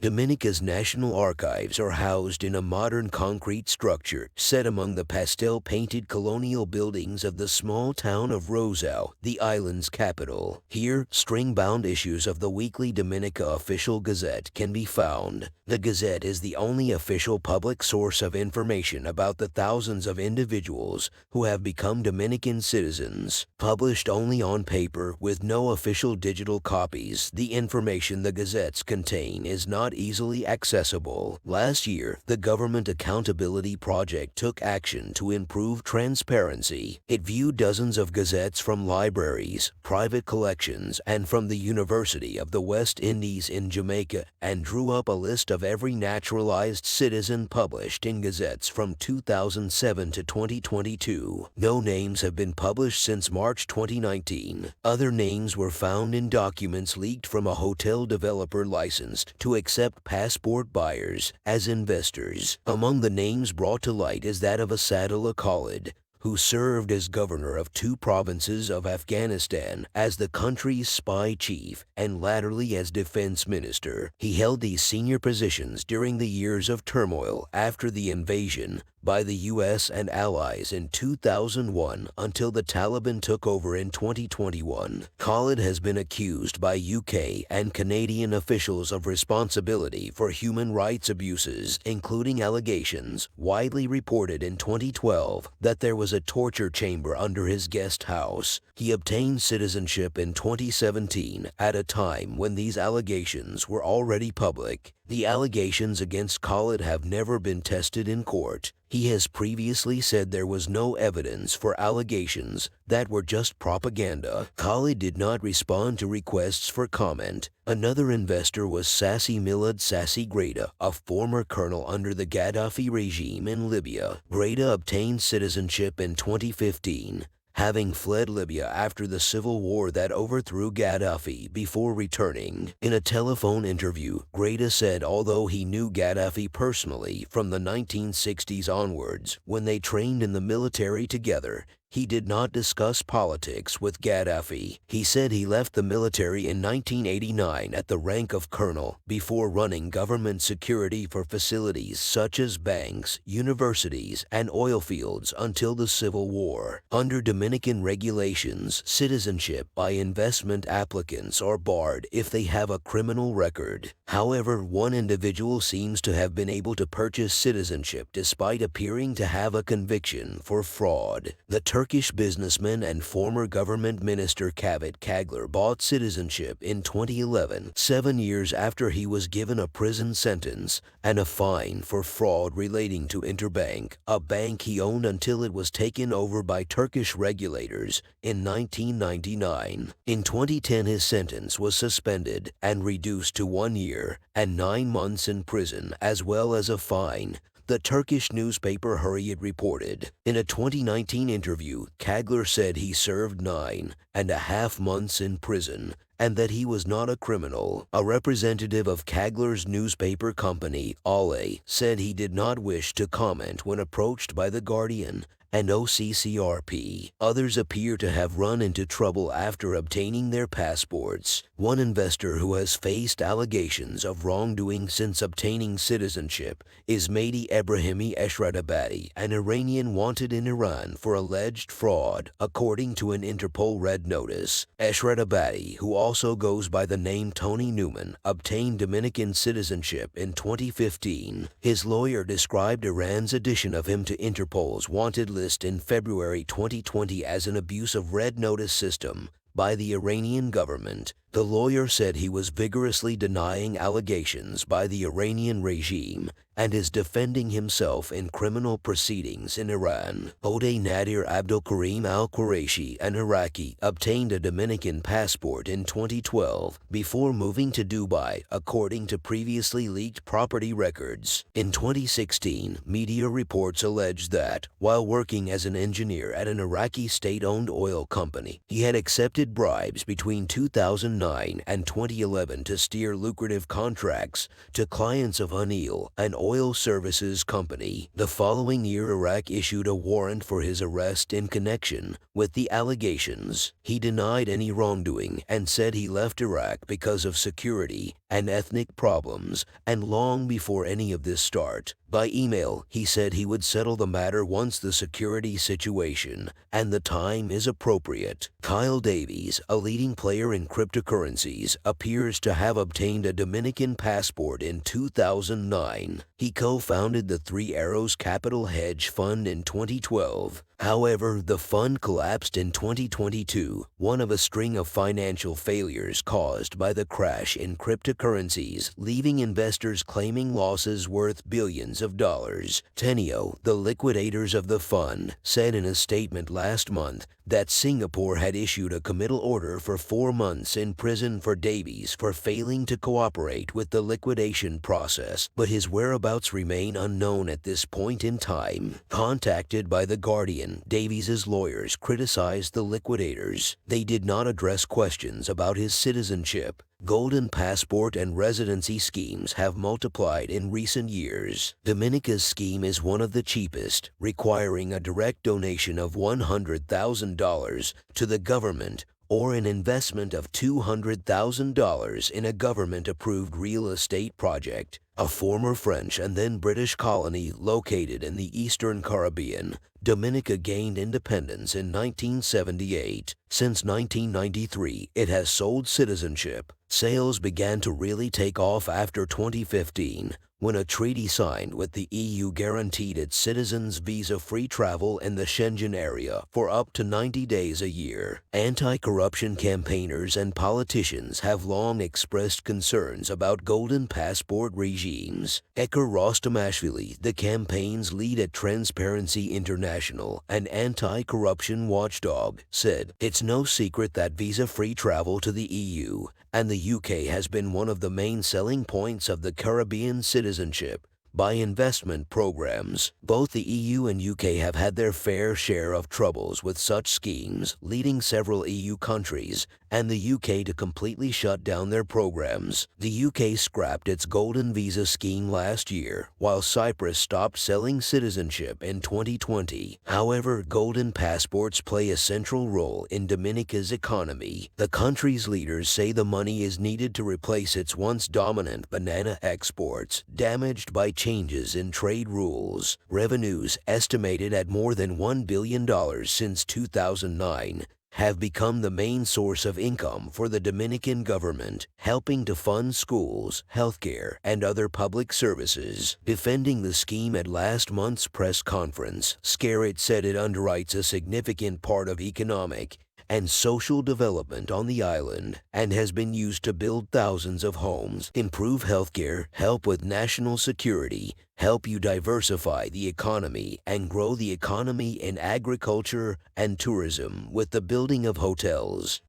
Dominica's national archives are housed in a modern concrete structure set among the pastel-painted colonial buildings of the small town of Roseau, the island's capital. Here, string-bound issues of the weekly Dominica Official Gazette can be found. The Gazette is the only official public source of information about the thousands of individuals who have become Dominican citizens. Published only on paper with no official digital copies, the information the Gazettes contain is not easily accessible. Last year, the Government Accountability Project took action to improve transparency. It viewed dozens of gazettes from libraries, private collections, and from the University of the West Indies in Jamaica and drew up a list of every naturalized citizen published in gazettes from 2007 to 2022. No names have been published since March 2019. Other names were found in documents leaked from a hotel developer licensed to accept passport buyers as investors. Among the names brought to light is that of Asadullah Khalid, who served as governor of 2 provinces of Afghanistan, as the country's spy chief, and latterly as defense minister. He held these senior positions during the years of turmoil after the invasion by the U.S. and allies in 2001 until the Taliban took over in 2021. Khalid has been accused by UK and Canadian officials of responsibility for human rights abuses, including allegations, widely reported in 2012, that there was a torture chamber under his guest house. He obtained citizenship in 2017 at a time when these allegations were already public. The allegations against Khalid have never been tested in court. He has previously said there was no evidence for allegations that were just propaganda. Khalid did not respond to requests for comment. Another investor was Sassi Milad Sassi Greda, a former colonel under the Gaddafi regime in Libya. Greda obtained citizenship in 2015. Having fled Libya after the civil war that overthrew Gaddafi before returning. In a telephone interview, Greda said although he knew Gaddafi personally from the 1960s onwards, when they trained in the military together, he did not discuss politics with Gaddafi. He said he left the military in 1989 at the rank of colonel before running government security for facilities such as banks, universities, and oil fields until the Civil War. Under Dominican regulations, citizenship by investment applicants are barred if they have a criminal record. However, one individual seems to have been able to purchase citizenship despite appearing to have a conviction for fraud. The Turkish businessman and former government minister Kavit Kagler bought citizenship in 2011, 7 years after he was given a prison sentence and a fine for fraud relating to Interbank, a bank he owned until it was taken over by Turkish regulators in 1999. In 2010, his sentence was suspended and reduced to 1 year and 9 months in prison, as well as a fine. The Turkish newspaper Hurriyet reported. In a 2019 interview, Kagler said he served 9.5 months in prison and that he was not a criminal. A representative of Kagler's newspaper company, Ale, said he did not wish to comment when approached by The Guardian and OCCRP. Others appear to have run into trouble after obtaining their passports. One investor who has faced allegations of wrongdoing since obtaining citizenship is Mehdi Ebrahimi Eshratabadi, an Iranian wanted in Iran for alleged fraud, according to an Interpol Red Notice. Eshratabadi, who also goes by the name Tony Newman, obtained Dominican citizenship in 2015. His lawyer described Iran's addition of him to Interpol's wanted list in February 2020 as an abuse of Red Notice system by the Iranian government. The lawyer said he was vigorously denying allegations by the Iranian regime and is defending himself in criminal proceedings in Iran. Odeh Nadir Abdulkarim al-Quraishi, an Iraqi, obtained a Dominican passport in 2012 before moving to Dubai, according to previously leaked property records. In 2016, media reports alleged that, while working as an engineer at an Iraqi state-owned oil company, he had accepted bribes between 2009 2009 and 2011 to steer lucrative contracts to clients of Anil, an oil services company. The following year, Iraq issued a warrant for his arrest in connection with the allegations. He denied any wrongdoing and said he left Iraq because of security and ethnic problems, and long before any of this started. By email, he said he would settle the matter once the security situation and the time is appropriate. Kyle Davies, a leading player in cryptocurrencies, appears to have obtained a Dominican passport in 2009. He co-founded the Three Arrows Capital Hedge Fund in 2012. However, the fund collapsed in 2022, one of a string of financial failures caused by the crash in cryptocurrencies, leaving investors claiming losses worth billions of dollars. Teneo, the liquidators of the fund, said in a statement last month that Singapore had issued a committal order for 4 months in prison for Davies for failing to cooperate with the liquidation process, but his whereabouts remain unknown at this point in time. Contacted by The Guardian, Davies's lawyers criticized the liquidators. They did not address questions about his citizenship. Golden passport and residency schemes have multiplied in recent years. Dominica's scheme is one of the cheapest, requiring a direct donation of $100,000 to the government or an investment of $200,000 in a government-approved real estate project. A former French and then British colony located in the Eastern Caribbean, Dominica gained independence in 1978. Since 1993, it has sold citizenship. Sales began to really take off after 2015, when a treaty signed with the EU guaranteed its citizens visa-free travel in the Schengen area for up to 90 days a year. Anti-corruption campaigners and politicians have long expressed concerns about golden passport regimes. Eker Rostamashvili, the campaign's lead at Transparency International, an anti-corruption watchdog, said, "It's no secret that visa-free travel to the EU and the UK has been one of the main selling points of the Caribbean citizenship by investment programs. Both the EU and UK have had their fair share of troubles with such schemes, leading several EU countries and the UK to completely shut down their programs. The UK scrapped its golden visa scheme last year, while Cyprus stopped selling citizenship in 2020. However, golden passports play a central role in Dominica's economy. The country's leaders say the money is needed to replace its once dominant banana exports, damaged by changes in trade rules. Revenues, estimated at more than $1 billion since 2009, have become the main source of income for the Dominican government, helping to fund schools, healthcare, and other public services. Defending the scheme at last month's press conference, Scarrett said it underwrites a significant part of economic and social development on the island and has been used to build thousands of homes, improve healthcare, help with national security, help you diversify the economy, and grow the economy in agriculture and tourism with the building of hotels.